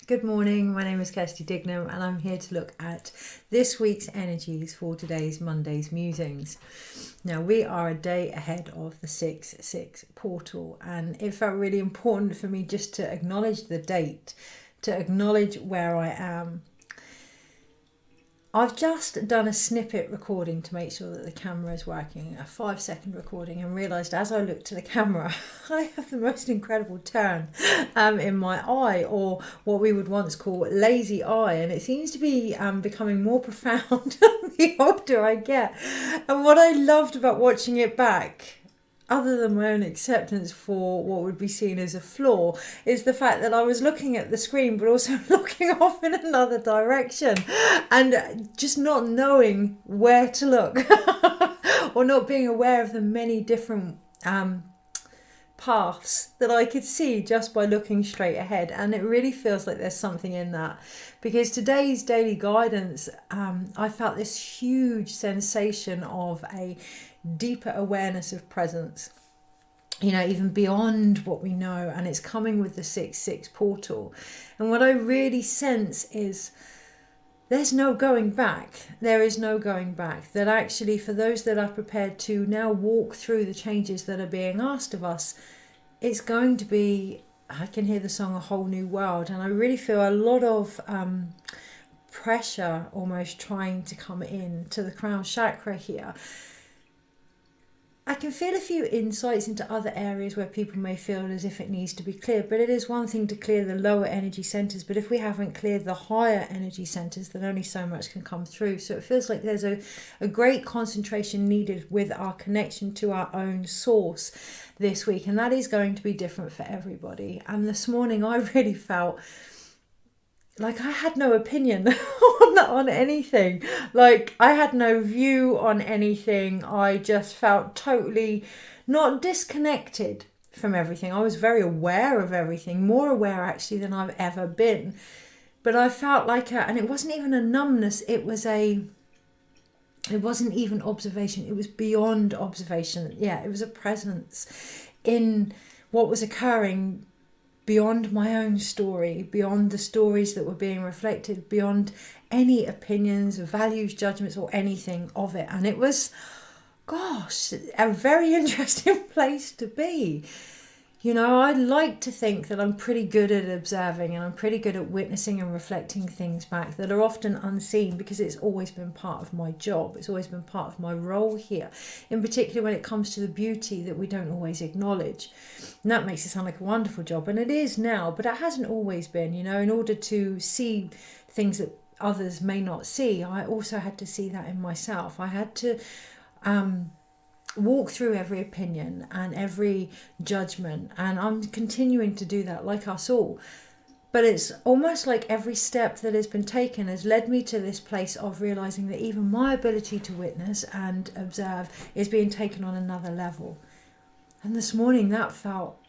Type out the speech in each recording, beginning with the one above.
Good morning, my name is Kirsty Dignam and I'm here to look at this week's energies for today's Monday's Musings. Now we are a day ahead of the 6-6 portal, and it felt really important for me just to acknowledge the date, to acknowledge where I am. I've just done a snippet recording to make sure that the camera is working, a 5-second recording, and realised as I looked to the camera I have the most incredible turn in my eye, or what we would once call lazy eye, and it seems to be becoming more profound the older I get. And what I loved about watching it back, other than my own acceptance for what would be seen as a flaw, is the fact that I was looking at the screen but also looking off in another direction and just not knowing where to look or not being aware of the many different paths that I could see just by looking straight ahead. And it really feels like there's something in that, because today's daily guidance, I felt this huge sensation of a deeper awareness of presence, even beyond what we know, and it's coming with the 6-6 portal. And what I really sense is there's no going back. There is no going back. That actually, for those that are prepared to now walk through the changes that are being asked of us, it's going to be, I can hear the song, A Whole New World. And I really feel a lot of pressure almost trying to come in to the crown chakra here. I can feel a few insights into other areas where people may feel as if it needs to be cleared, but it is one thing to clear the lower energy centres, but if we haven't cleared the higher energy centres, then only so much can come through. So it feels like there's a great concentration needed with our connection to our own source this week, and that is going to be different for everybody. And this morning I really felt like I had no opinion on anything. Like I had no view on anything. I just felt totally not disconnected from everything. I was very aware of everything, more aware actually than I've ever been. But I felt like and it wasn't even a numbness, it wasn't even observation, it was beyond observation. Yeah, it was a presence in what was occurring beyond my own story, beyond the stories that were being reflected, beyond any opinions, values, judgments, or anything of it. And it was, gosh, a very interesting place to be. I like to think that I'm pretty good at observing, and I'm pretty good at witnessing and reflecting things back that are often unseen, because it's always been part of my job. It's always been part of my role here, in particular when it comes to the beauty that we don't always acknowledge. And that makes it sound like a wonderful job, and it is now, but it hasn't always been. In order to see things that others may not see, I also had to see that in myself. I had to walk through every opinion and every judgment, and I'm continuing to do that, like us all. But it's almost like every step that has been taken has led me to this place of realizing that even my ability to witness and observe is being taken on another level. And this morning that felt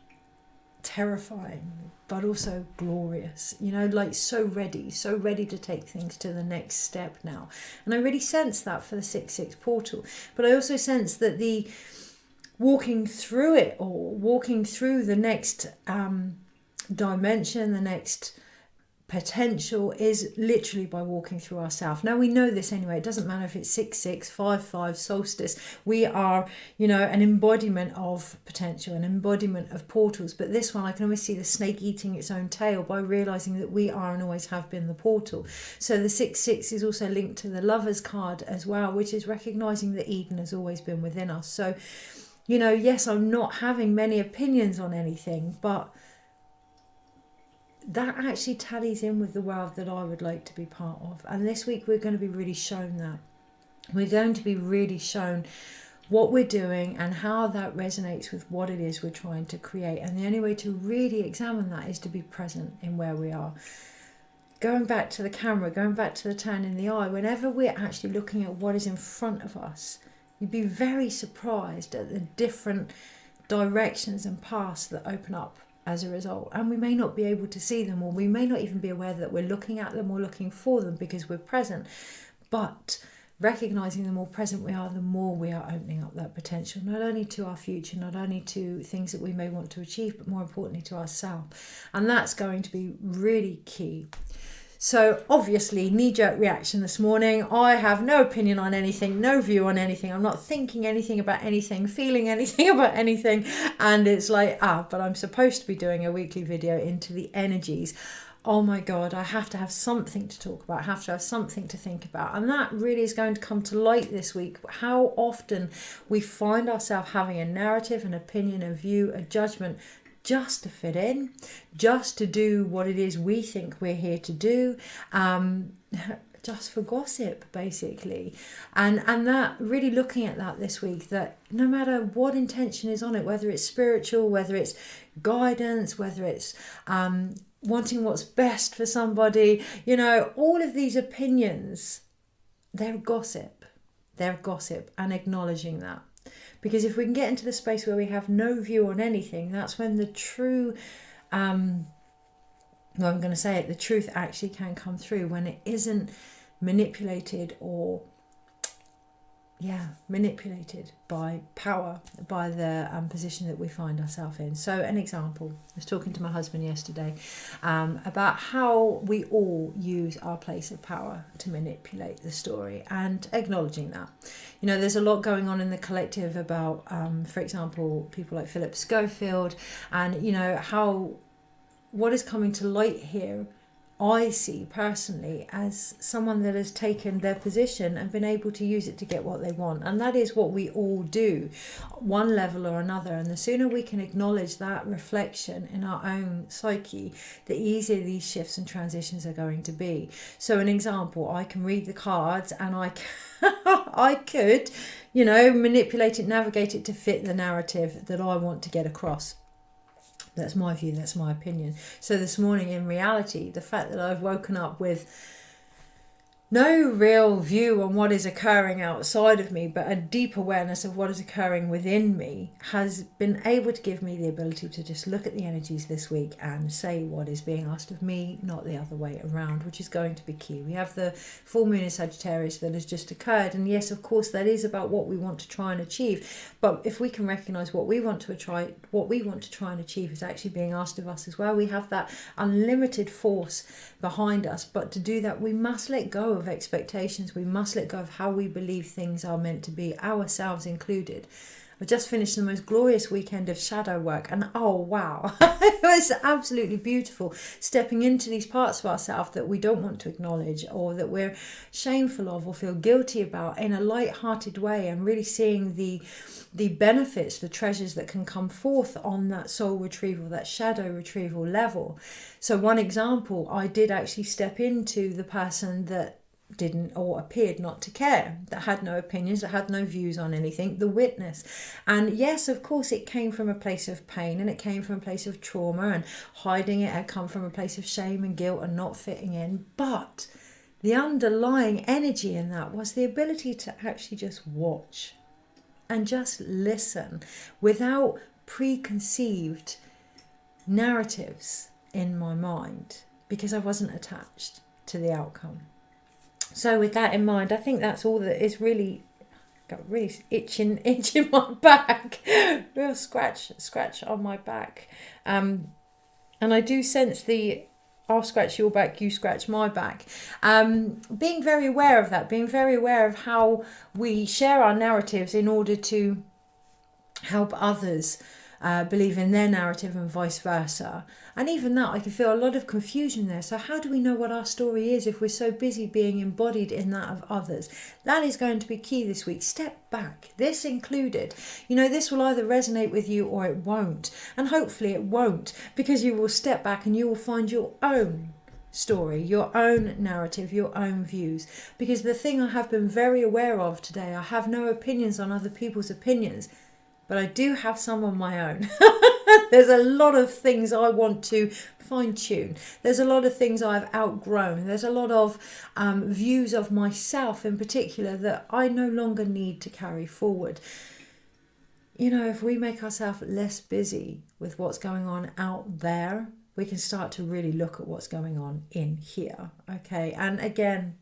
terrifying, but also glorious, like so ready to take things to the next step now. And I really sense that for the 6-6 portal. But I also sense that the walking through it, or walking through the next dimension, the next potential, is literally by walking through ourselves. Now we know this anyway. It doesn't matter if it's 6-6, 5-5, solstice. We are, an embodiment of potential, an embodiment of portals. But this one, I can always see the snake eating its own tail by realizing that we are and always have been the portal. So the 6-6 is also linked to the Lover's card as well, which is recognizing that Eden has always been within us. So, yes, I'm not having many opinions on anything, but that actually tallies in with the world that I would like to be part of. And this week we're going to be really shown that. We're going to be really shown what we're doing and how that resonates with what it is we're trying to create. And the only way to really examine that is to be present in where we are. Going back to the camera, going back to the turn in the eye, whenever we're actually looking at what is in front of us, you'd be very surprised at the different directions and paths that open up as a result. And we may not be able to see them, or we may not even be aware that we're looking at them or looking for them, because we're present. But recognizing the more present we are, the more we are opening up that potential, not only to our future, not only to things that we may want to achieve, but more importantly to ourselves. And that's going to be really key. So obviously, knee-jerk reaction this morning. I have no opinion on anything, no view on anything. I'm not thinking anything about anything, feeling anything about anything. And it's like, but I'm supposed to be doing a weekly video into the energies. Oh my God, I have to have something to talk about, I have to have something to think about. And that really is going to come to light this week. How often we find ourselves having a narrative, an opinion, a view, a judgment, just to fit in, just to do what it is we think we're here to do, just for gossip, basically. And that, really looking at that this week, that no matter what intention is on it, whether it's spiritual, whether it's guidance, whether it's wanting what's best for somebody, you know, all of these opinions, they're gossip. They're gossip, and acknowledging that. Because if we can get into the space where we have no view on anything, that's when the true, I'm going to say it, the truth actually can come through, when it isn't manipulated or, manipulated by power, by the position that we find ourselves in. So an example, I was talking to my husband yesterday about how we all use our place of power to manipulate the story, and acknowledging that. You know, there's a lot going on in the collective about, for example, people like Philip Schofield, and, you know, how what is coming to light here, I see personally as someone that has taken their position and been able to use it to get what they want. And that is what we all do, one level or another. And the sooner we can acknowledge that reflection in our own psyche, the easier these shifts and transitions are going to be. So an example, I can read the cards, and I could, you know, manipulate it, navigate it to fit the narrative that I want to get across. That's my view, that's my opinion. So this morning, in reality, the fact that I've woken up with no real view on what is occurring outside of me, but a deep awareness of what is occurring within me, has been able to give me the ability to just look at the energies this week and say what is being asked of me, not the other way around, which is going to be key. We have the full moon in Sagittarius that has just occurred, and yes, of course, that is about what we want to try and achieve. But if we can recognise what we want to try and achieve is actually being asked of us as well, we have that unlimited force behind us. But to do that, we must let go of expectations. We must let go of how we believe things are meant to be, ourselves included. I just finished the most glorious weekend of shadow work, and oh wow, it was absolutely beautiful, stepping into these parts of ourselves that we don't want to acknowledge, or that we're shameful of, or feel guilty about, in a light-hearted way, and really seeing the benefits, the treasures that can come forth on that soul retrieval, that shadow retrieval level. So one example, I did actually step into the person that didn't, or appeared not to care, that had no opinions, that had no views on anything, the witness. And yes, of course, it came from a place of pain, and it came from a place of trauma, and hiding it had come from a place of shame and guilt and not fitting in. But the underlying energy in that was the ability to actually just watch and just listen without preconceived narratives in my mind, because I wasn't attached to the outcome. So with that in mind, I think that's all that is really, got really itching my back, real scratch on my back. And I do sense the, I'll scratch your back, you scratch my back. Being very aware of that, being very aware of how we share our narratives in order to help others believe in their narrative, and vice versa. And even that, I can feel a lot of confusion there. So how do we know what our story is if we're so busy being embodied in that of others? That is going to be key this week. Step back, this included. You know, this will either resonate with you or it won't. And hopefully it won't, because you will step back and you will find your own story, your own narrative, your own views. Because the thing I have been very aware of today, I have no opinions on other people's opinions, but I do have some on my own. There's a lot of things I want to fine tune. There's a lot of things I've outgrown. There's a lot of views of myself in particular that I no longer need to carry forward. You know, if we make ourselves less busy with what's going on out there, we can start to really look at what's going on in here. Okay, and again,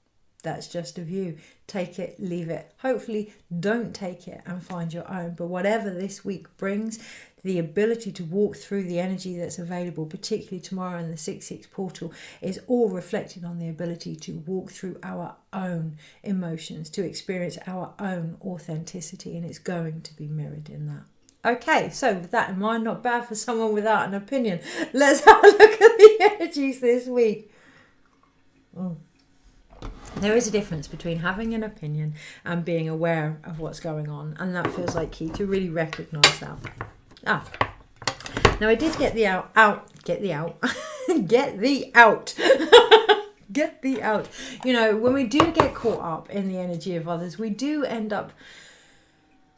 That's just a view. Take it, leave it. Hopefully don't take it and find your own. But whatever this week brings, the ability to walk through the energy that's available, particularly tomorrow in the 6-6 portal, is all reflected on the ability to walk through our own emotions, to experience our own authenticity, and it's going to be mirrored in that. Okay, so with that in mind, not bad for someone without an opinion. Let's have a look at the energies this week. There is a difference between having an opinion and being aware of what's going on, and that feels like key to really recognise that. Now I did get the get the out. You know, when we do get caught up in the energy of others, we do end up,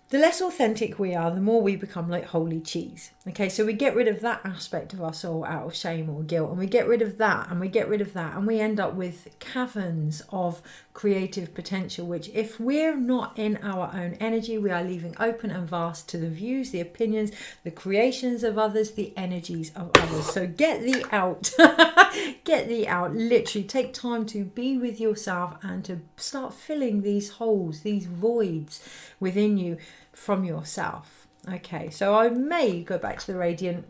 the less authentic we are, the more we become like holy cheese. Okay, so we get rid of that aspect of our soul out of shame or guilt, and we get rid of that, and we get rid of that, and we end up with caverns of creative potential, which if we're not in our own energy, we are leaving open and vast to the views, the opinions, the creations of others, the energies of others. So get the out. Get the out. Literally take time to be with yourself and to start filling these holes, these voids within you from yourself. Okay, so I may go back to the Radiant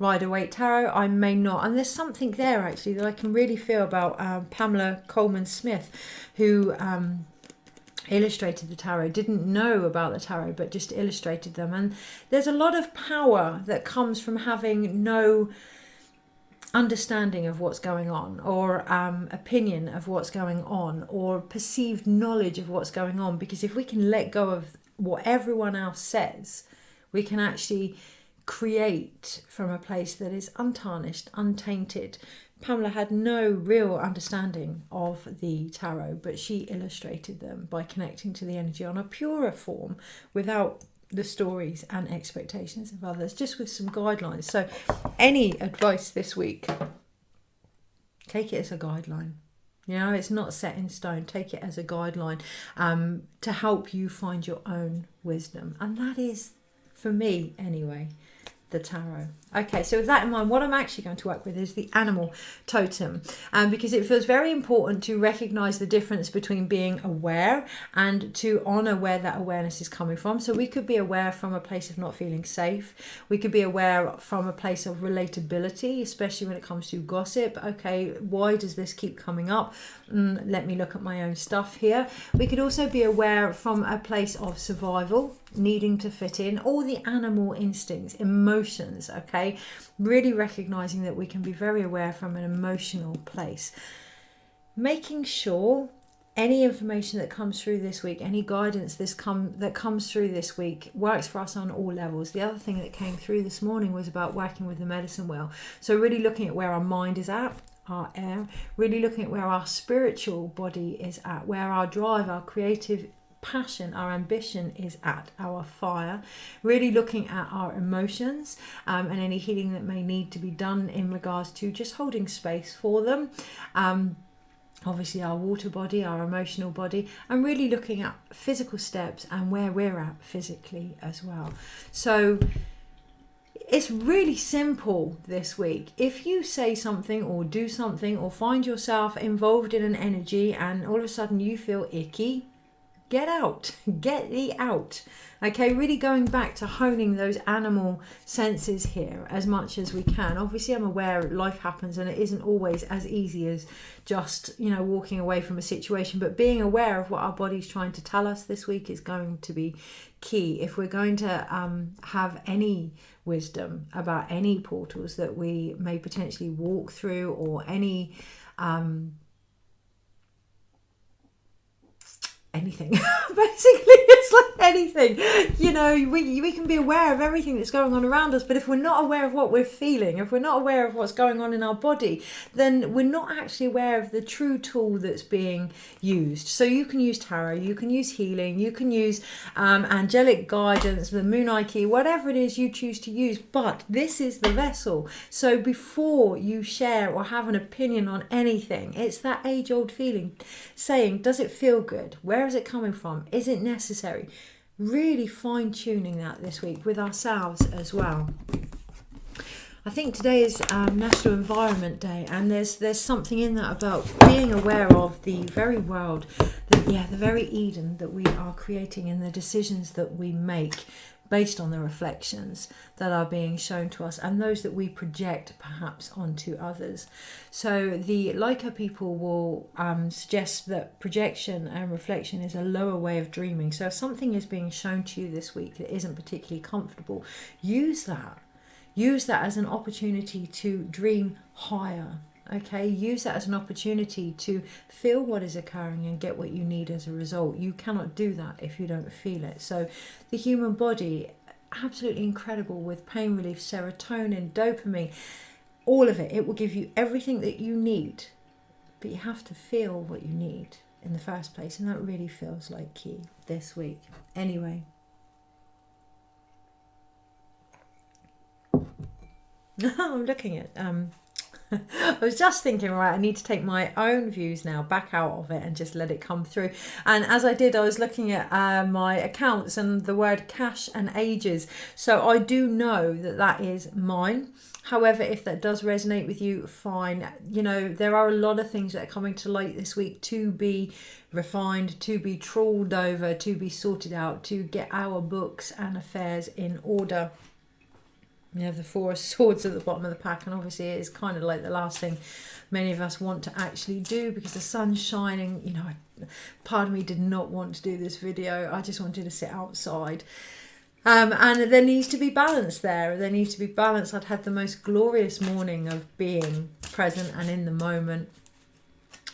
Rider-Waite Tarot, I may not, and there's something there actually that I can really feel about Pamela Coleman-Smith, who illustrated the tarot, didn't know about the tarot but just illustrated them, and there's a lot of power that comes from having no understanding of what's going on, or opinion of what's going on, or perceived knowledge of what's going on, because if we can let go of what everyone else says, we can actually create from a place that is untarnished, untainted. Pamela had no real understanding of the tarot, but she illustrated them by connecting to the energy on a purer form without the stories and expectations of others, just with some guidelines. So any advice this week, take it as a guideline. You know, it's not set in stone. Take it as a guideline to help you find your own wisdom. And that is, for me anyway, the tarot. Okay, so with that in mind, what I'm actually going to work with is the animal totem, because it feels very important to recognize the difference between being aware and to honor where that awareness is coming from. So we could be aware from a place of not feeling safe. We could be aware from a place of relatability, especially when it comes to gossip. Okay, why does this keep coming up? Let me look at my own stuff here. We could also be aware from a place of survival, needing to fit in, all the animal instincts, emotions. Okay, really recognizing that we can be very aware from an emotional place, making sure any information that comes through this week, any guidance that comes through this week, works for us on all levels. The other thing that came through this morning was about working with the medicine wheel, so really looking at where our mind is at, our air, really looking at where our spiritual body is at, where our drive, our creative passion, our ambition is at, our fire, really looking at our emotions and any healing that may need to be done in regards to just holding space for them, obviously our water body, our emotional body, and really looking at physical steps and where we're at physically as well. So it's really simple this week. If you say something or do something or find yourself involved in an energy and all of a sudden you feel icky, get out, get the out. Okay, really going back to honing those animal senses here as much as we can. Obviously, I'm aware life happens and it isn't always as easy as just, you know, walking away from a situation, but being aware of what our body's trying to tell us this week is going to be key. If we're going to have any wisdom about any portals that we may potentially walk through, or any anything basically, it's like anything, you know, we can be aware of everything that's going on around us, but if we're not aware of what we're feeling, if we're not aware of what's going on in our body, then we're not actually aware of the true tool that's being used. So you can use tarot, you can use healing, you can use angelic guidance, the moon key, whatever it is you choose to use, but this is the vessel. So before you share or have an opinion on anything, it's that age-old feeling, saying, does it feel good? Where is it coming from? Is it necessary? Really fine-tuning that this week with ourselves as well. I think today is National Environment Day, and there's something in that about being aware of the very world, the very Eden that we are creating in the decisions that we make based on the reflections that are being shown to us and those that we project perhaps onto others. So the Leica people will suggest that projection and reflection is a lower way of dreaming. So if something is being shown to you this week that isn't particularly comfortable, use that. Use that as an opportunity to dream higher. Okay, use that as an opportunity to feel what is occurring and get what you need as a result. You cannot do that if you don't feel it. So the human body, absolutely incredible with pain relief, serotonin, dopamine, all of it. It will give you everything that you need, but you have to feel what you need in the first place, and that really feels like key this week. Anyway. I'm looking at I was just thinking, right, I need to take my own views now back out of it and just let it come through. And as I did, I was looking at my accounts and the word cash and ages. So I do know that that is mine. However, if that does resonate with you, fine. You know, there are a lot of things that are coming to light this week to be refined, to be trawled over, to be sorted out, to get our books and affairs in order. You have the Four of Swords at the bottom of the pack, and obviously it is kind of like the last thing many of us want to actually do because the sun's shining. You know, part of me did not want to do this video. I just wanted to sit outside. And there needs to be balance there. There needs to be balance. I'd had the most glorious morning of being present and in the moment.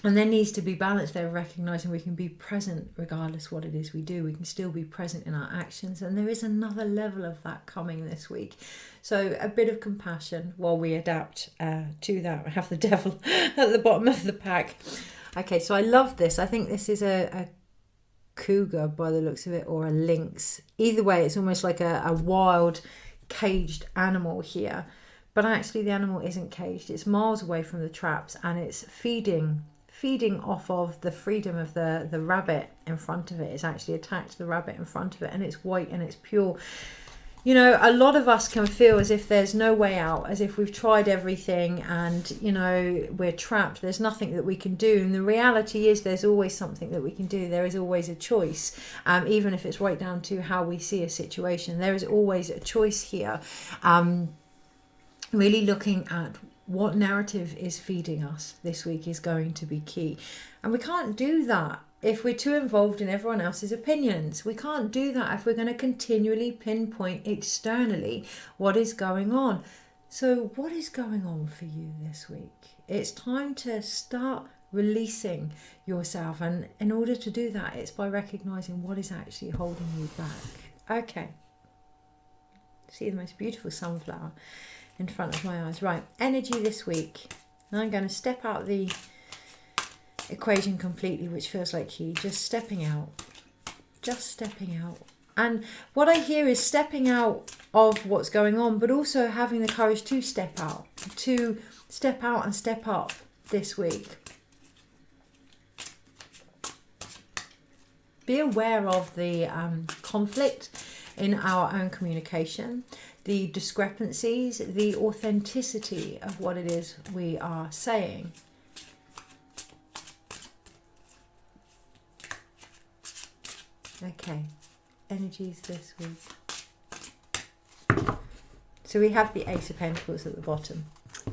And there needs to be balance there, recognising we can be present regardless what it is we do. We can still be present in our actions. And there is another level of that coming this week. So a bit of compassion while we adapt to that. We have the devil at the bottom of the pack. Okay, so I love this. I think this is a cougar by the looks of it, or a lynx. Either way, it's almost like a wild, caged animal here. But actually the animal isn't caged. It's miles away from the traps, and it's feeding off of the freedom of the rabbit in front of it. It's actually attacked the rabbit in front of it, and it's white and it's pure. You know, a lot of us can feel as if there's no way out, as if we've tried everything and, you know, we're trapped. There's nothing that we can do. And the reality is there's always something that we can do. There is always a choice, even if it's right down to how we see a situation. There is always a choice here. Really looking at what narrative is feeding us this week is going to be key. And we can't do that if we're too involved in everyone else's opinions. We can't do that if we're going to continually pinpoint externally what is going on. So what is going on for you this week? It's time to start releasing yourself. And in order to do that, it's by recognising what is actually holding you back. Okay. See the most beautiful sunflower in front of my eyes. Right, energy this week. And I'm going to step out the equation completely, which feels like key. Just stepping out. Just stepping out. And what I hear is stepping out of what's going on, but also having the courage to step out. To step out and step up this week. Be aware of the conflict in our own communication, the discrepancies, the authenticity of what it is we are saying. Okay, energies this week. So we have the Ace of Pentacles at the bottom.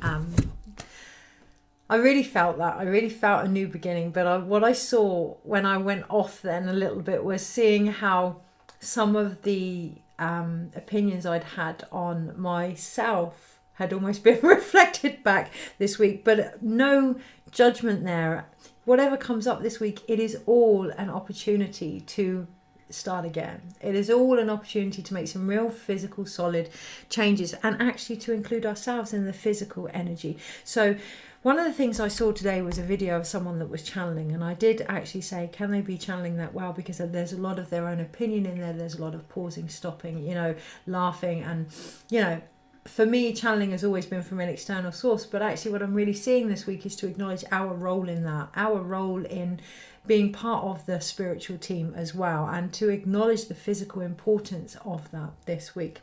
I really felt that. I really felt a new beginning. But what I saw when I went off then a little bit was seeing how some of the opinions I'd had on myself had almost been reflected back this week. But no judgment there. Whatever comes up this week, it is all an opportunity to start again. It is all an opportunity to make some real physical solid changes, and actually to include ourselves in the physical energy. So one of the things I saw today was a video of someone that was channeling, and I did actually say, can they be channeling that well? Because there's a lot of their own opinion in there. There's a lot of pausing, stopping, you know, laughing. And, you know, for me, channeling has always been from an external source. But actually what I'm really seeing this week is to acknowledge our role in that, our role in being part of the spiritual team as well, and to acknowledge the physical importance of that this week.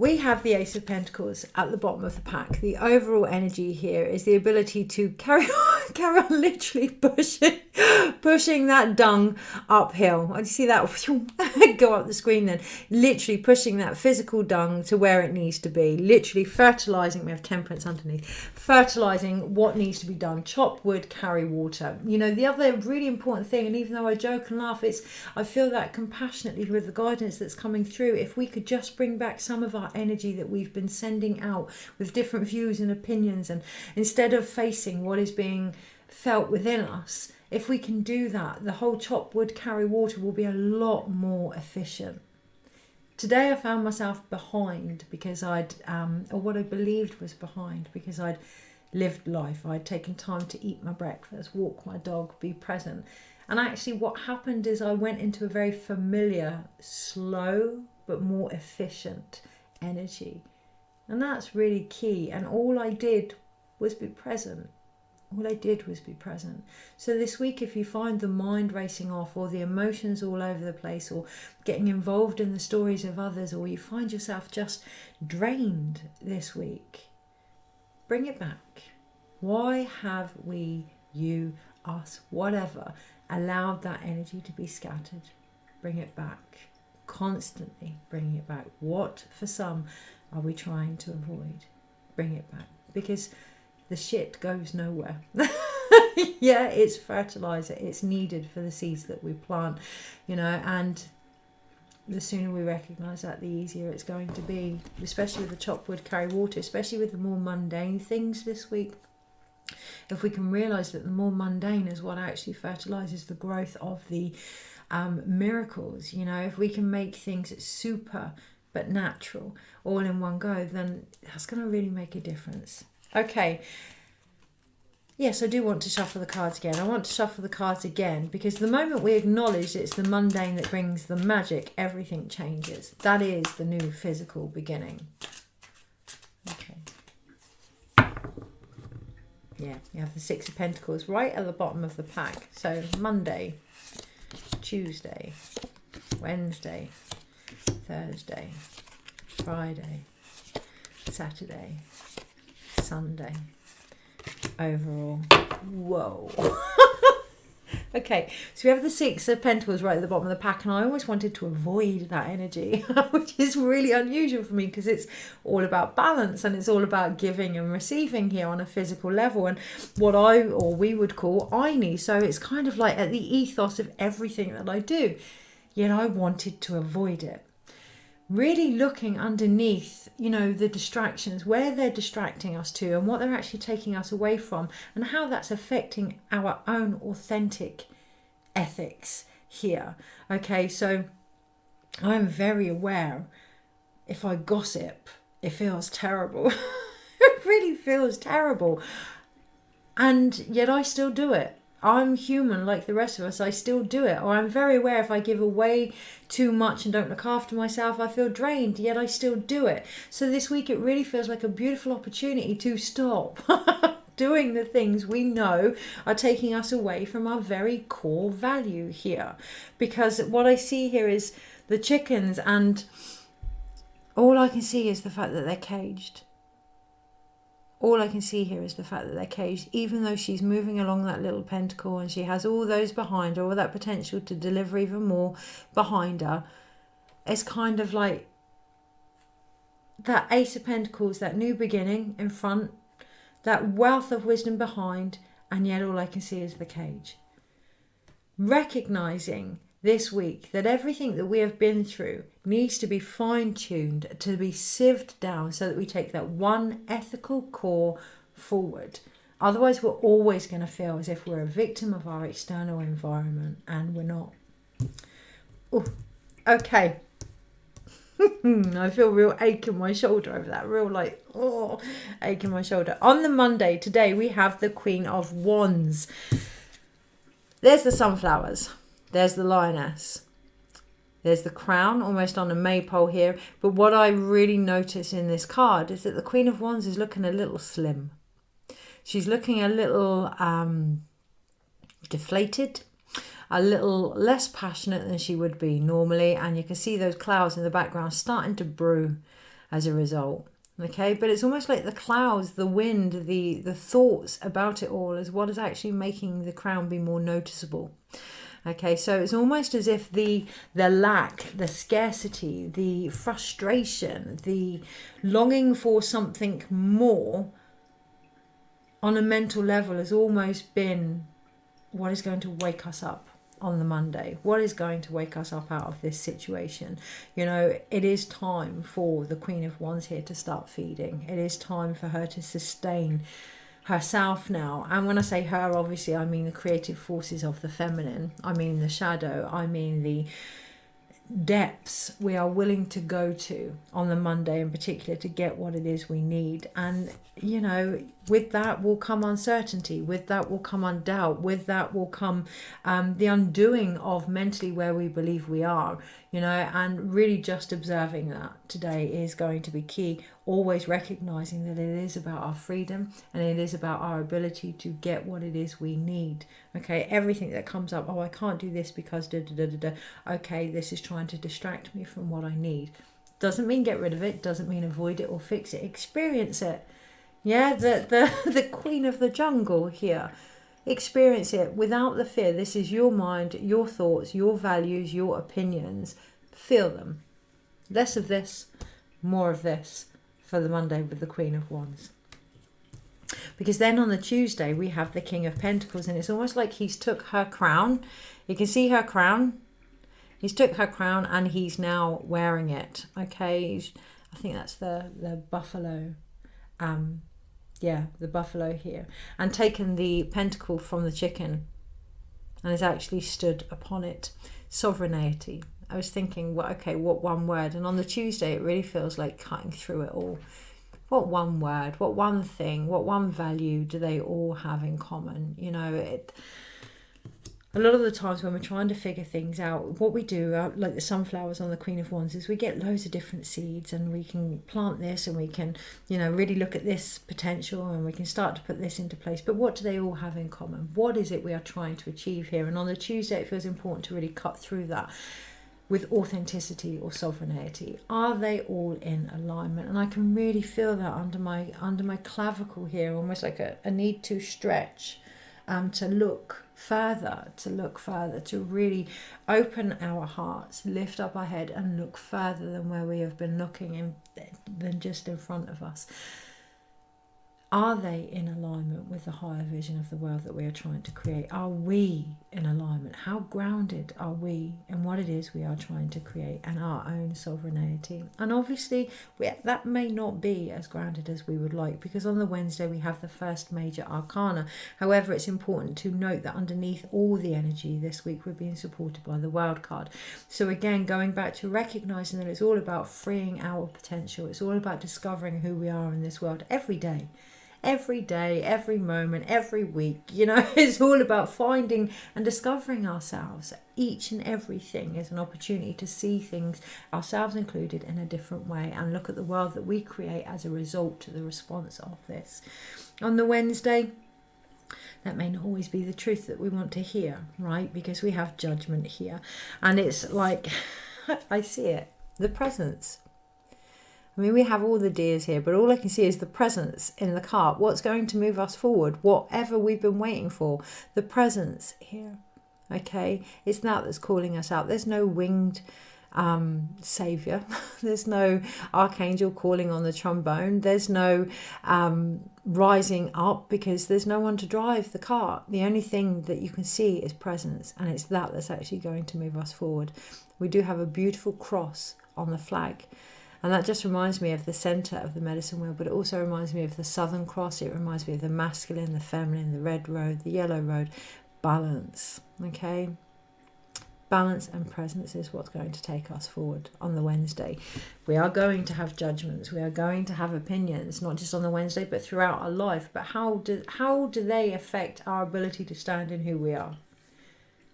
We have the Ace of Pentacles at the bottom of the pack. The overall energy here is the ability to carry on literally pushing that dung uphill. I see that go up the screen then. Literally pushing that physical dung to where it needs to be. Literally fertilizing. We have Temperance underneath. Fertilizing what needs to be done. Chop wood, carry water. You know, the other really important thing, and even though I joke and laugh, I feel that compassionately with the guidance that's coming through. If we could just bring back some of our energy that we've been sending out with different views and opinions, and instead of facing what is being felt within us, if we can do that, the whole chop wood, carry water will be a lot more efficient. Today I found myself behind because or what I believed was behind, because I'd lived life. I'd taken time to eat my breakfast, walk my dog, be present. And actually what happened is I went into a very familiar, slow, but more efficient energy. And that's really key. And all I did was be present. All I did was be present. So this week, if you find the mind racing off, or the emotions all over the place, or getting involved in the stories of others, or you find yourself just drained this week, bring it back. Why have we, you, us, whatever, allowed that energy to be scattered? Bring it back. Constantly bring it back. What, for some, are we trying to avoid? Bring it back. Because the shit goes nowhere. Yeah, it's fertilizer. It's needed for the seeds that we plant, you know, and the sooner we recognise that, the easier it's going to be, especially with the chop wood, carry water, especially with the more mundane things this week. If we can realise that the more mundane is what actually fertilises the growth of the miracles, you know, if we can make things super but natural all in one go, then that's going to really make a difference. Okay, yes, I do want to shuffle the cards again. I want to shuffle the cards again because the moment we acknowledge it's the mundane that brings the magic, everything changes. That is the new physical beginning. Okay. Yeah, you have the Six of Pentacles right at the bottom of the pack. So Monday, Tuesday, Wednesday, Thursday, Friday, Saturday, Sunday. Overall, whoa. Okay, so we have the Six of Pentacles right at the bottom of the pack, and I always wanted to avoid that energy, which is really unusual for me because it's all about balance and it's all about giving and receiving here on a physical level, and what we would call Aini. So it's kind of like at the ethos of everything that I do, yet I wanted to avoid it. Really looking underneath, you know, the distractions, where they're distracting us to and what they're actually taking us away from, and how that's affecting our own authentic ethics here. Okay, so I'm very aware if I gossip, it feels terrible. It really feels terrible. And yet I still do it. I'm human like the rest of us. I still do it. Or I'm very aware if I give away too much and don't look after myself, I feel drained, yet I still do it. So this week it really feels like a beautiful opportunity to stop doing the things we know are taking us away from our very core value here. Because what I see here is the chickens, and all I can see is the fact that they're caged. All I can see here is the fact that they're caged, even though she's moving along that little pentacle and she has all those behind her, all that potential to deliver even more behind her. It's kind of like that Ace of Pentacles, that new beginning in front, that wealth of wisdom behind, and yet all I can see is the cage. Recognizing this week that everything that we have been through needs to be fine-tuned, to be sieved down, so that we take that one ethical core forward. Otherwise, we're always going to feel as if we're a victim of our external environment, and we're not. Ooh, okay. I feel real ache in my shoulder over that, real like, oh, ache in my shoulder. On the Monday, today, we have the Queen of Wands. There's the sunflowers. There's the lioness. There's the crown, almost on a maypole here. But what I really notice in this card is that the Queen of Wands is looking a little slim. She's looking a little deflated, a little less passionate than she would be normally. And you can see those clouds in the background starting to brew. as a result. Okay, but it's almost like the clouds, the wind, the thoughts about it all is what is actually making the crown be more noticeable. Okay, so it's almost as if the lack, the scarcity, the frustration, the longing for something more on a mental level has almost been what is going to wake us up on the Monday. What is going to wake us up out of this situation? You know, it is time for the Queen of Wands here to start feeding. It is time for her to sustain herself now. And when I say her, obviously I mean the creative forces of the feminine. I mean the shadow. I mean the depths we are willing to go to on the Monday in particular to get what it is we need. And you know, with that will come uncertainty, with that will come doubt, with that will come the undoing of mentally where we believe we are, you know, and really just observing that today is going to be key. Always recognizing that it is about our freedom and it is about our ability to get what it is we need. Okay, everything that comes up, oh, I can't do this because da da da da da. Okay, this is trying to distract me from what I need. Doesn't mean get rid of it, doesn't mean avoid it or fix it. Experience it. Yeah, the queen of the jungle here. Experience it without the fear. This is your mind, your thoughts, your values, your opinions. Feel them. Less of this, more of this for the Monday with the Queen of Wands. Because then on the Tuesday we have the King of Pentacles, and it's almost like he's took her crown. You can see her crown. He's took her crown and he's now wearing it. Okay, I think that's the buffalo. Yeah, the buffalo here, and taken the pentacle from the chicken and has actually stood upon it. Sovereignty. I was thinking, well, okay, what one word? And on the Tuesday it really feels like cutting through it all. What one word, what one thing, what one value do they all have in common? You know, a lot of the times when we're trying to figure things out, what we do, like the sunflowers on the Queen of Wands, is we get loads of different seeds and we can plant this and we can, you know, really look at this potential and we can start to put this into place. But what do they all have in common? What is it we are trying to achieve here? And on the Tuesday, it feels important to really cut through that with authenticity or sovereignty. Are they all in alignment? And I can really feel that under my clavicle here, almost like a need to stretch, to look further, to really open our hearts, lift up our head and look further than where we have been looking than just in front of us. Are they in alignment with the higher vision of the world that we are trying to create? Are we in alignment? How grounded are we in what it is we are trying to create and our own sovereignty? And obviously that may not be as grounded as we would like, because on the Wednesday we have the first major arcana. However, it's important to note that underneath all the energy this week we're being supported by the wild card. So again, going back to recognizing that it's all about freeing our potential. It's all about discovering who we are in this world every day. Every day, every moment, every week, you know, it's all about finding and discovering ourselves. Each and everything is an opportunity to see things, ourselves included, in a different way and look at the world that we create as a result to the response of this. On the Wednesday, that may not always be the truth that we want to hear, right? Because we have judgment here. And it's like, I see it, the presence. I mean, we have all the deers here, but all I can see is the presence in the cart. What's going to move us forward? Whatever we've been waiting for. The presence here. Okay? It's that that's calling us out. There's no winged saviour. There's no archangel calling on the trombone. There's no rising up, because there's no one to drive the cart. The only thing that you can see is presence, and it's that that's actually going to move us forward. We do have a beautiful cross on the flag. And that just reminds me of the centre of the medicine wheel, but it also reminds me of the Southern Cross. It reminds me of the masculine, the feminine, the red road, the yellow road. Balance, okay? Balance and presence is what's going to take us forward on the Wednesday. We are going to have judgments. We are going to have opinions, not just on the Wednesday, but throughout our life. But how do they affect our ability to stand in who we are?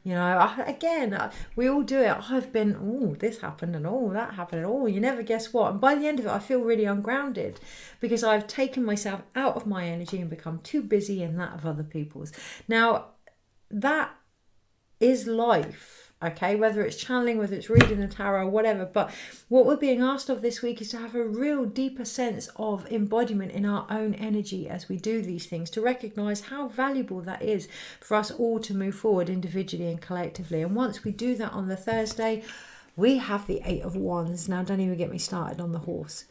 You know, we all do it. I've been, oh, this happened and oh, that happened and oh, you never guess what. And by the end of it, I feel really ungrounded because I've taken myself out of my energy and become too busy in that of other people's. Now, that is life, okay, whether it's channeling, whether it's reading the tarot, whatever. But what we're being asked of this week is to have a real deeper sense of embodiment in our own energy as we do these things, to recognize how valuable that is for us all to move forward individually and collectively. And once we do that on the Thursday, we have the Eight of Wands. Now, don't even get me started on the horse.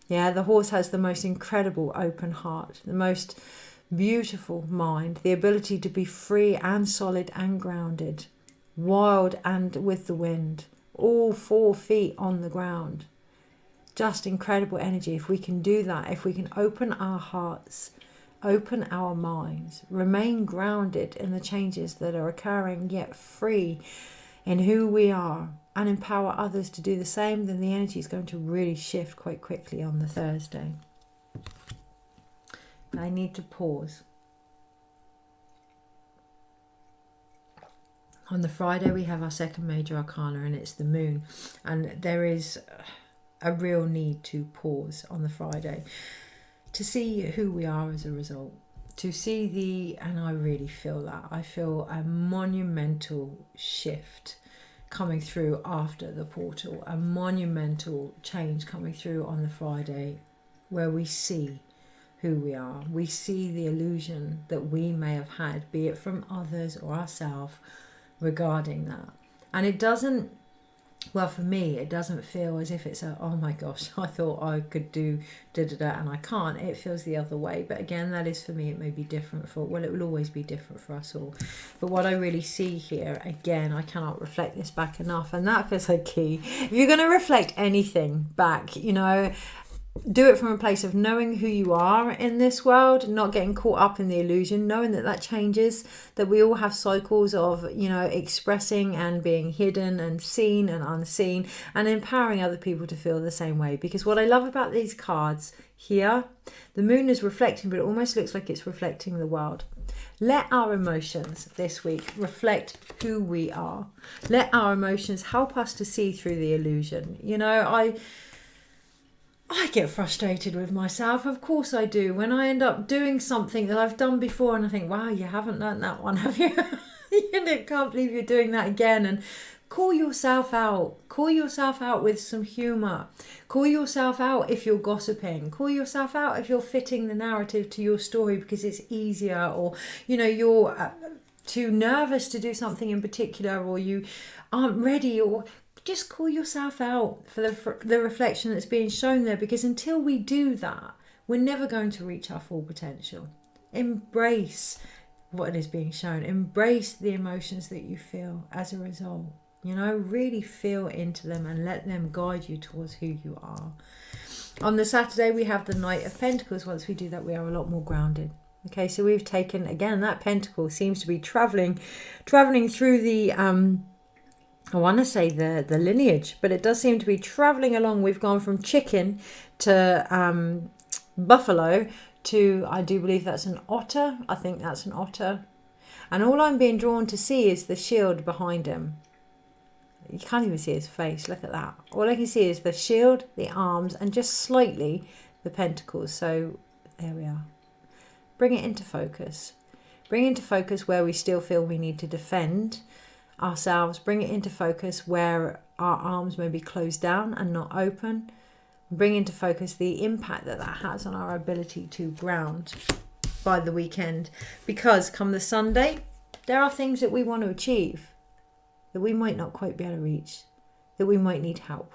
Yeah, the horse has the most incredible open heart, the most beautiful mind, the ability to be free and solid and grounded, wild and with the wind, all 4 feet on the ground. Just incredible energy. If we can do that, if we can open our hearts, open our minds, remain grounded in the changes that are occurring, yet free in who we are, and empower others to do the same, then the energy is going to really shift quite quickly on the Thursday. I need to pause. On the Friday, we have our second major arcana, and it's the moon. And there is a real need to pause on the Friday to see who we are as a result. To see and I really feel that. I feel a monumental shift coming through after the portal, a monumental change coming through on the Friday, where we see who we are. We see the illusion that we may have had, be it from others or ourselves, regarding that. And it doesn't, well, for me, it doesn't feel as if it's oh my gosh, I thought I could do da-da-da and I can't. It feels the other way. But again, that is for me, it may be different it will always be different for us all. But what I really see here, again, I cannot reflect this back enough, and that feels like key. If you're going to reflect anything back, do it from a place of knowing who you are in this world, not getting caught up in the illusion, knowing that changes, that we all have cycles of, expressing and being hidden and seen and unseen, and empowering other people to feel the same way. Because what I love about these cards here, the moon is reflecting, but it almost looks like it's reflecting the world. Let our emotions this week reflect who we are. Let our emotions help us to see through the illusion. I get frustrated with myself. Of course I do. When I end up doing something that I've done before and I think, wow, you haven't learnt that one, have you? I can't believe you're doing that again. And call yourself out. Call yourself out with some humour. Call yourself out if you're gossiping. Call yourself out if you're fitting the narrative to your story because it's easier, or, you're too nervous to do something in particular, or you aren't ready, or just call yourself out for the reflection that's being shown there, because until we do that, we're never going to reach our full potential. Embrace what is being shown. Embrace the emotions that you feel as a result. Really feel into them and let them guide you towards who you are. On the Saturday, we have the Knight of Pentacles. Once we do that, we are a lot more grounded. Okay, so we've taken, again, that pentacle seems to be traveling through the I want to say the lineage, but it does seem to be traveling along. We've gone from chicken to buffalo to, I do believe that's an otter. I think that's an otter. And all I'm being drawn to see is the shield behind him. You can't even see his face. Look at that. All I can see is the shield, the arms, and just slightly the pentacles. So there we are. Bring it into focus. Bring into focus where we still feel we need to defend ourselves. Bring it into focus where our arms may be closed down and not open. Bring into focus the impact that has on our ability to ground by the weekend, because come the Sunday, there are things that we want to achieve that we might not quite be able to reach, that we might need help.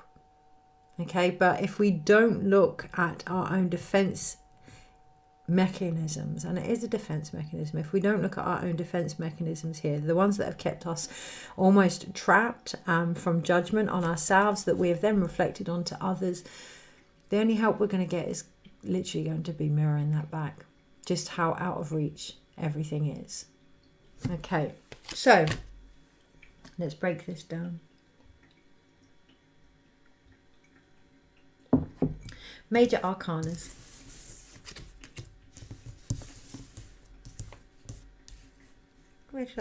Okay, but if we don't look at our own defense mechanisms, and it is a defense mechanism, if we don't look at our own defense mechanisms here, the ones that have kept us almost trapped from judgment on ourselves that we have then reflected onto others, the only help we're going to get is literally going to be mirroring that back, just how out of reach everything is. Okay, so let's break this down. Major arcanas.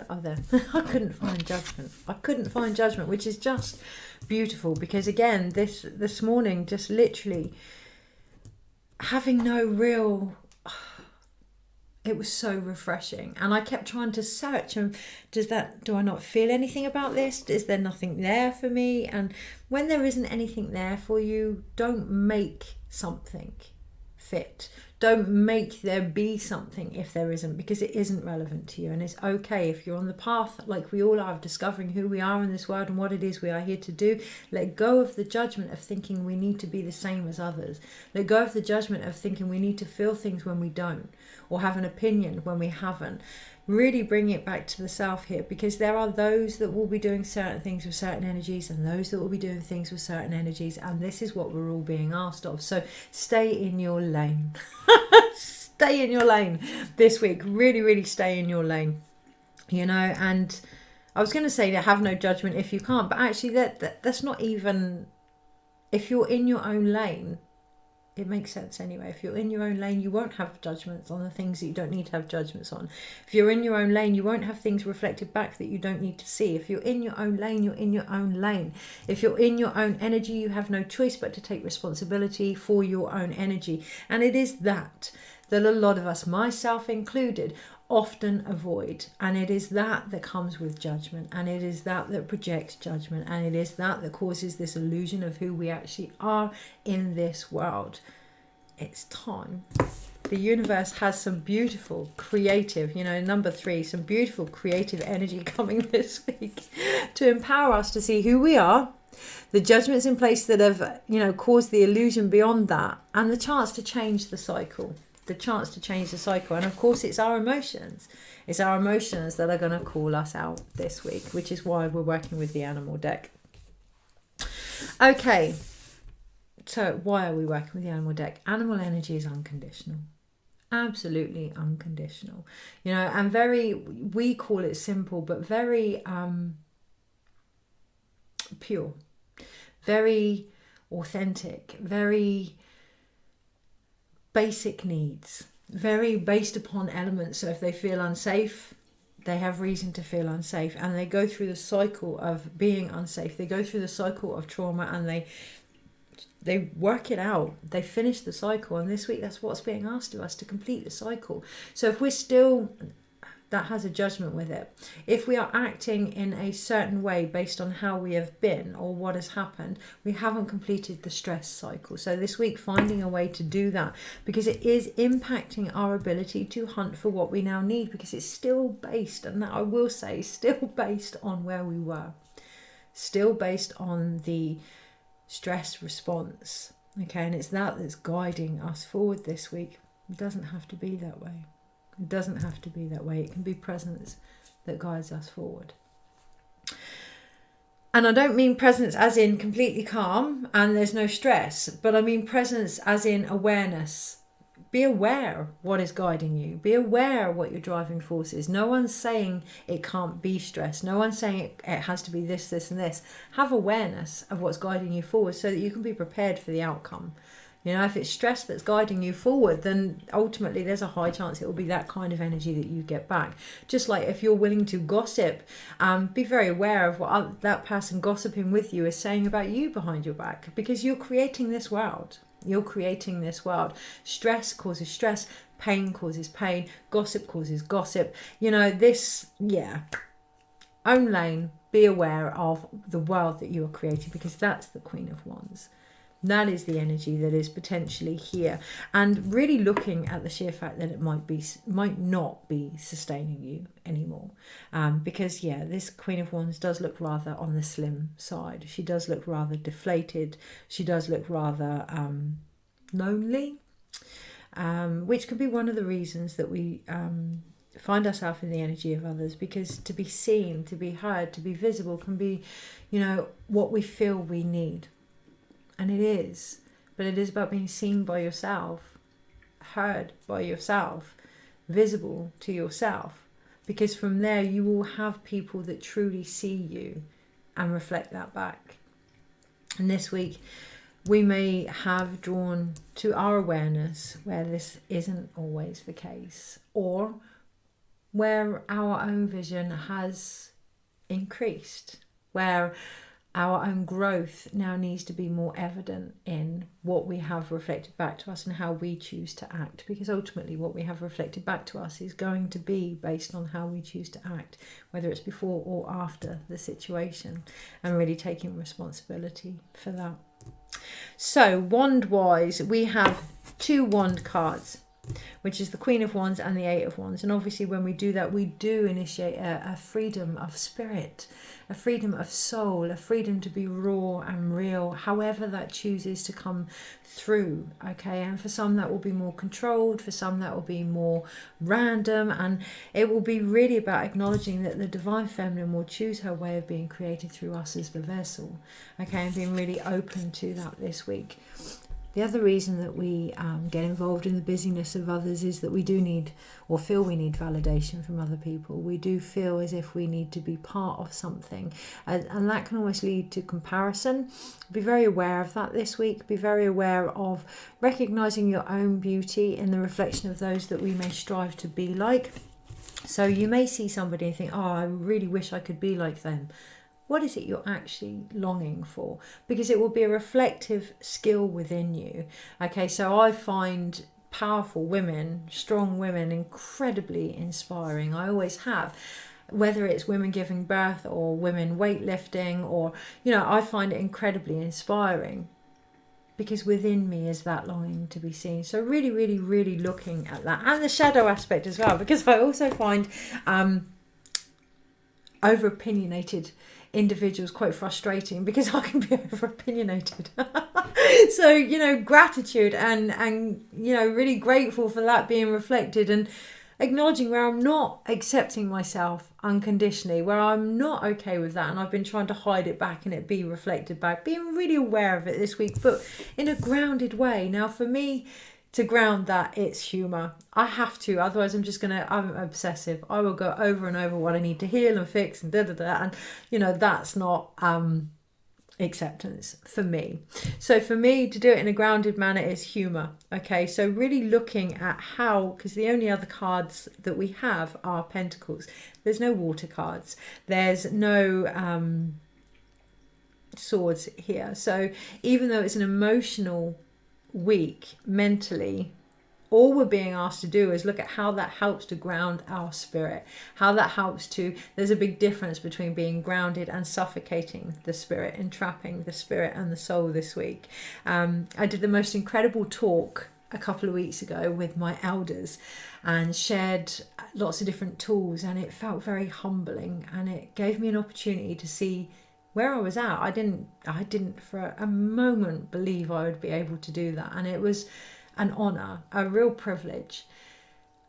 Oh, there. I couldn't find judgment. I couldn't find judgment, which is just beautiful, because again, this morning, just literally having no real it was so refreshing. And I kept trying to search, and do I not feel anything about this? Is there nothing there for me? And when there isn't anything there for you, don't make something fit. Don't make there be something if there isn't, because it isn't relevant to you. And it's okay if you're on the path, like we all are, of discovering who we are in this world and what it is we are here to do. Let go of the judgment of thinking we need to be the same as others. Let go of the judgment of thinking we need to feel things when we don't, or have an opinion when we haven't. Really bring it back to the self here, because there are those that will be doing certain things with certain energies and those that will be doing things with certain energies, and this is what we're all being asked of. So stay in your lane. Stay in your lane this week. Really, really stay in your lane. You know, and I was going to say that have no judgment if you can't, but actually that's not even, if you're in your own lane, it makes sense anyway. If you're in your own lane, you won't have judgments on the things that you don't need to have judgments on. If you're in your own lane, you won't have things reflected back that you don't need to see. If you're in your own lane, you're in your own lane. If you're in your own energy, you have no choice but to take responsibility for your own energy. And it is that a lot of us, myself included, often avoid, and it is that comes with judgment, and it is that projects judgment, and it is that causes this illusion of who we actually are in this world. It's time. The universe has some beautiful creative, number 3, some beautiful creative energy coming this week to empower us to see who we are, the judgments in place that have caused the illusion beyond that, and the chance to change the cycle. And of course it's our emotions that are going to call us out this week, which is why we're working with the animal deck. Okay, so why are we working with the animal deck? Animal energy is unconditional, absolutely unconditional, and we call it simple, but very pure, very authentic, very basic needs, very based upon elements. So if they feel unsafe, they have reason to feel unsafe, and they go through the cycle of being unsafe. They go through the cycle of trauma, and they work it out. They finish the cycle, and this week that's what's being asked of us, to complete the cycle. So if we're still, that has a judgment with it. If we are acting in a certain way based on how we have been or what has happened, we haven't completed the stress cycle. So this week, finding a way to do that, because it is impacting our ability to hunt for what we now need, because it's still based, and that I will say, still based on where we were, still based on the stress response. Okay, and it's that's guiding us forward this week. It doesn't have to be that way. It doesn't have to be that way. It can be presence that guides us forward. And I don't mean presence as in completely calm and there's no stress, but I mean presence as in awareness. Be aware what is guiding you. Be aware what your driving force is. No one's saying it can't be stress. No one's saying it has to be this, this and this. Have awareness of what's guiding you forward so that you can be prepared for the outcome. If it's stress that's guiding you forward, then ultimately there's a high chance it will be that kind of energy that you get back. Just like if you're willing to gossip, be very aware of what that person gossiping with you is saying about you behind your back, because you're creating this world. You're creating this world. Stress causes stress, pain causes pain, gossip causes gossip. Own lane, be aware of the world that you are creating, because that's the Queen of Wands. That is the energy that is potentially here, and really looking at the sheer fact that it might not be sustaining you anymore, because this Queen of Wands does look rather on the slim side. She does look rather deflated. She does look rather lonely, which could be one of the reasons that we find ourselves in the energy of others, because to be seen, to be heard, to be visible can be, what we feel we need. And it is, but it is about being seen by yourself, heard by yourself, visible to yourself, because from there you will have people that truly see you and reflect that back. And this week we may have drawn to our awareness where this isn't always the case, or where our own vision has increased, where our own growth now needs to be more evident in what we have reflected back to us and how we choose to act, because ultimately what we have reflected back to us is going to be based on how we choose to act, whether it's before or after the situation, and really taking responsibility for that. So wand wise, we have 2 wand cards, which is the Queen of Wands and the 8 of Wands. And obviously when we do that, we do initiate a freedom of spirit, a freedom of soul, a freedom to be raw and real, however that chooses to come through, okay? And for some that will be more controlled, for some that will be more random, and it will be really about acknowledging that the Divine Feminine will choose her way of being created through us as the vessel, okay? And being really open to that this week. The other reason that we get involved in the busyness of others is that we do need, or feel we need, validation from other people. We do feel as if we need to be part of something, and that can almost lead to comparison. Be very aware of that this week. Be very aware of recognising your own beauty in the reflection of those that we may strive to be like. So you may see somebody and think, oh, I really wish I could be like them. What is it you're actually longing for? Because it will be a reflective skill within you. Okay, so I find powerful women, strong women, incredibly inspiring. I always have. Whether it's women giving birth or women weightlifting, or, you know, I find it incredibly inspiring because within me is that longing to be seen. So really, really, really looking at that. And the shadow aspect as well, because I also find over-opinionated individuals quite frustrating, because I can be over opinionated. So, you know, gratitude and you know, really grateful for that being reflected, and acknowledging where I'm not accepting myself unconditionally, where I'm not okay with that, and I've been trying to hide it back and it be reflected back, being really aware of it this week, but in a grounded way. Now for me, to ground that, it's humour. I have to, otherwise I'm obsessive. I will go over and over what I need to heal and fix and and you know, that's not acceptance for me. So for me, to do it in a grounded manner is humour. Okay, so really looking at how, because the only other cards that we have are pentacles. There's no water cards. There's no swords here. So even though it's an emotional week mentally, all we're being asked to do is look at how that helps to ground our spirit, how that helps to, there's a big difference between being grounded and suffocating the spirit, entrapping the spirit and the soul this week. I did the most incredible talk a couple of weeks ago with my elders and shared lots of different tools, and it felt very humbling, and it gave me an opportunity to see where I was at. I didn't for a moment believe I would be able to do that, and it was an honour, a real privilege.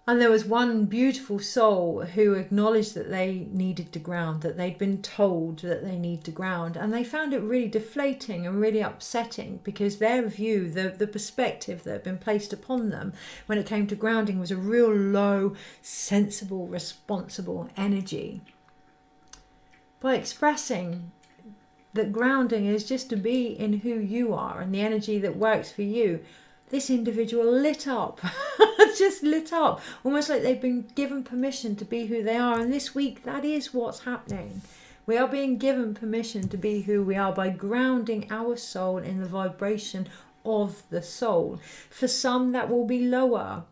And there was one beautiful soul who acknowledged that they needed to ground, that they'd been told that they need to ground, and they found it really deflating and really upsetting, because their view, the perspective that had been placed upon them when it came to grounding, was a real low, sensible, responsible energy. By expressing that grounding is just to be in who you are and the energy that works for you, this individual lit up, just lit up, almost like they've been given permission to be who they are. And this week, that is what's happening. We are being given permission to be who we are by grounding our soul in the vibration of the soul. For some, that will be lower.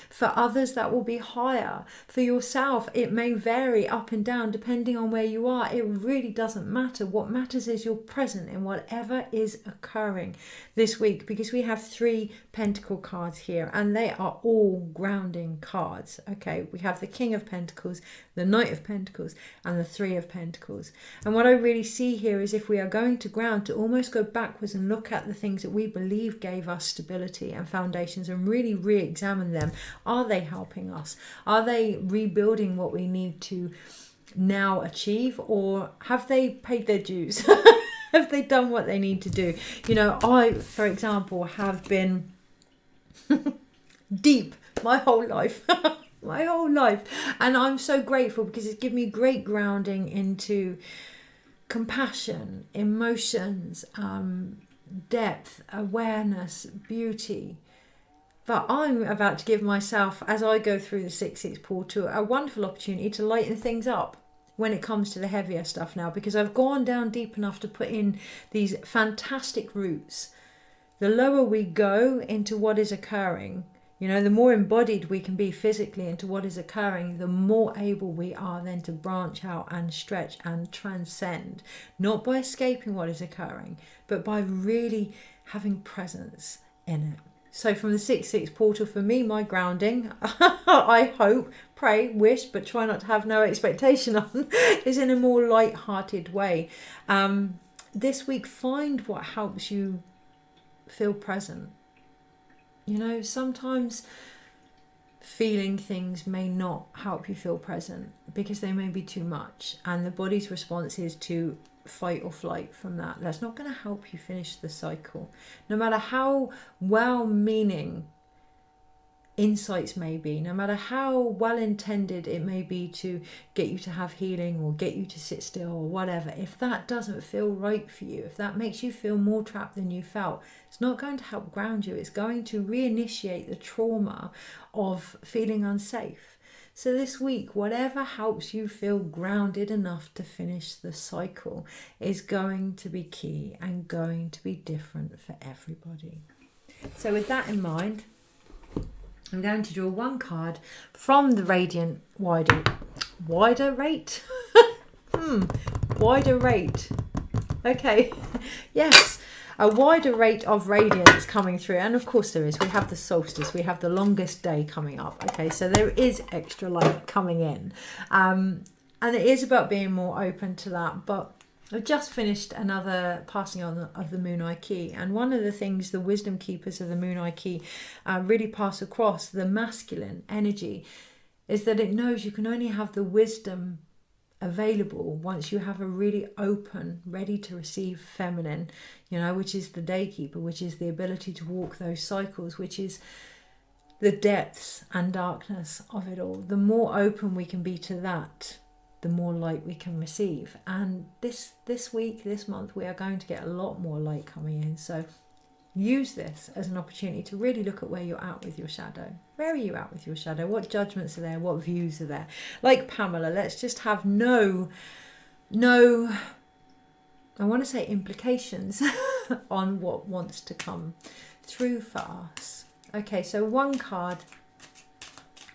For others, that will be higher. For yourself, it may vary up and down depending on where you are. It really doesn't matter. What matters is you're present in whatever is occurring this week, because we have 3 pentacle cards here, and they are all grounding cards. Okay, we have the King of Pentacles, the Knight of Pentacles, and the 3 of Pentacles. And what I really see here is, if we are going to ground, to almost go backwards and look at the things that we believe gave us stability and foundations, and really re-examine them. Are they helping us? Are they rebuilding what we need to now achieve? Or have they paid their dues? Have they done what they need to do? You know, I, for example, have been deep my whole life. My whole life. And I'm so grateful, because it's given me great grounding into compassion, emotions, depth, awareness, beauty. But I'm about to give myself, as I go through the 6-6 portal, a wonderful opportunity to lighten things up when it comes to the heavier stuff now, because I've gone down deep enough to put in these fantastic roots. The lower we go into what is occurring, you know, the more embodied we can be physically into what is occurring, the more able we are then to branch out and stretch and transcend, not by escaping what is occurring, but by really having presence in it. So from the 6-6 portal, for me, my grounding, I hope, pray, wish, but try not to have no expectation on, is in a more light-hearted way. This week, find what helps you feel present. You know, sometimes feeling things may not help you feel present because they may be too much, and the body's response is to fight or flight from that. That's not going to help you finish the cycle. No matter how well-meaning insights may be, no matter how well-intended it may be to get you to have healing or get you to sit still or whatever, if that doesn't feel right for you, if that makes you feel more trapped than you felt, it's not going to help ground you. It's going to reinitiate the trauma of feeling unsafe. So this week, whatever helps you feel grounded enough to finish the cycle is going to be key and going to be different for everybody. So with that in mind, I'm going to draw one card from the Radiant Wider Rate? Wider Rate. Okay, yes. A wider rate of radiance coming through, and of course there is. We have the solstice, we have the longest day coming up. Okay, so there is extra light coming in, and it is about being more open to that. But I've just finished another passing on of the Moon Eye Key, and one of the things the wisdom keepers of the Moon Eye Key really pass across, the masculine energy, is that it knows you can only have the wisdom available once you have a really open, ready to receive feminine, you know, which is the day keeper, which is the ability to walk those cycles, which is the depths and darkness of it all. The more open we can be to that, the more light we can receive. And this week, this month, we are going to get a lot more light coming in. So use this as an opportunity to really look at where you're at with your shadow. Where are you at with your shadow? What judgments are there? What views are there? Like Pamela, let's just have no, I want to say implications on what wants to come through for us. Okay, so one card.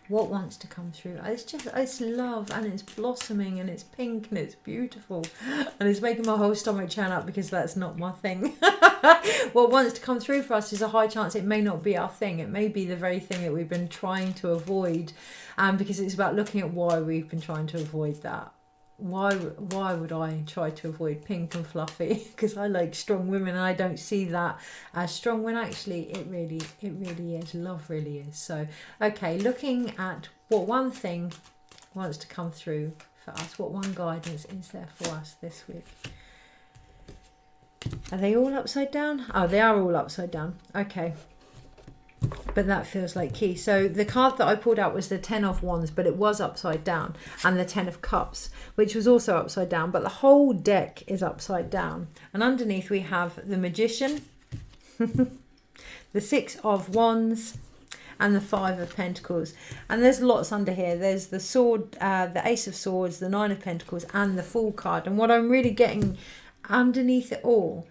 What wants to come through? It's love, and it's blossoming, and it's pink, and it's beautiful, and it's making my whole stomach churn up because that's not my thing. What wants to come through for us is a high chance it may not be our thing. It may be the very thing that we've been trying to avoid, because it's about looking at why we've been trying to avoid that. Why would I try to avoid pink and fluffy? Because I like strong women, and I don't see that as strong when actually it really is. Love really is. So, okay, looking at what one thing wants to come through for us, what one guidance is there for us this week. Are they all upside down? Oh, they are all upside down. Okay. But that feels like key. So the card that I pulled out was the 10 of Wands, but it was upside down, and the 10 of Cups, which was also upside down, but the whole deck is upside down. And underneath we have the Magician, the 6 of Wands, and the 5 of Pentacles. And there's lots under here. There's the Sword, the Ace of Swords, the 9 of Pentacles, and the Fool card. And what I'm really getting underneath it all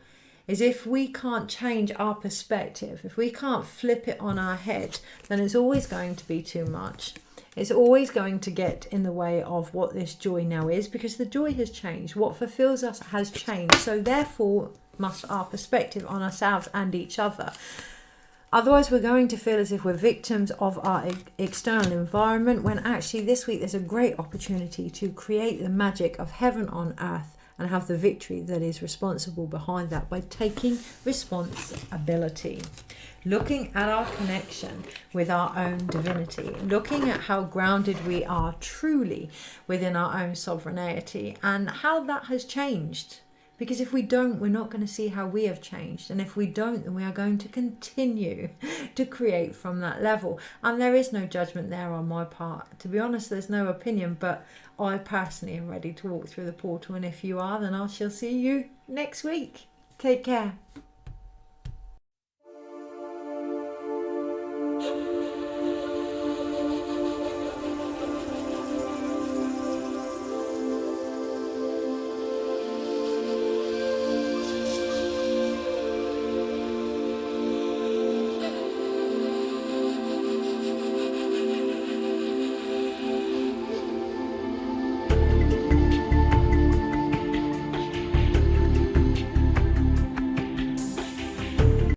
is if we can't change our perspective, if we can't flip it on our head, then it's always going to be too much. It's always going to get in the way of what this joy now is, because the joy has changed. What fulfills us has changed. So therefore must our perspective on ourselves and each other. Otherwise we're going to feel as if we're victims of our external environment, when actually this week there's a great opportunity to create the magic of heaven on earth and have the victory that is responsible behind that by taking responsibility. Looking at our connection with our own divinity, looking at how grounded we are truly within our own sovereignty and how that has changed. Because if we don't, we're not going to see how we have changed. And if we don't, then we are going to continue to create from that level. And there is no judgment there on my part. To be honest, there's no opinion, but I personally am ready to walk through the portal. And if you are, then I shall see you next week. Take care.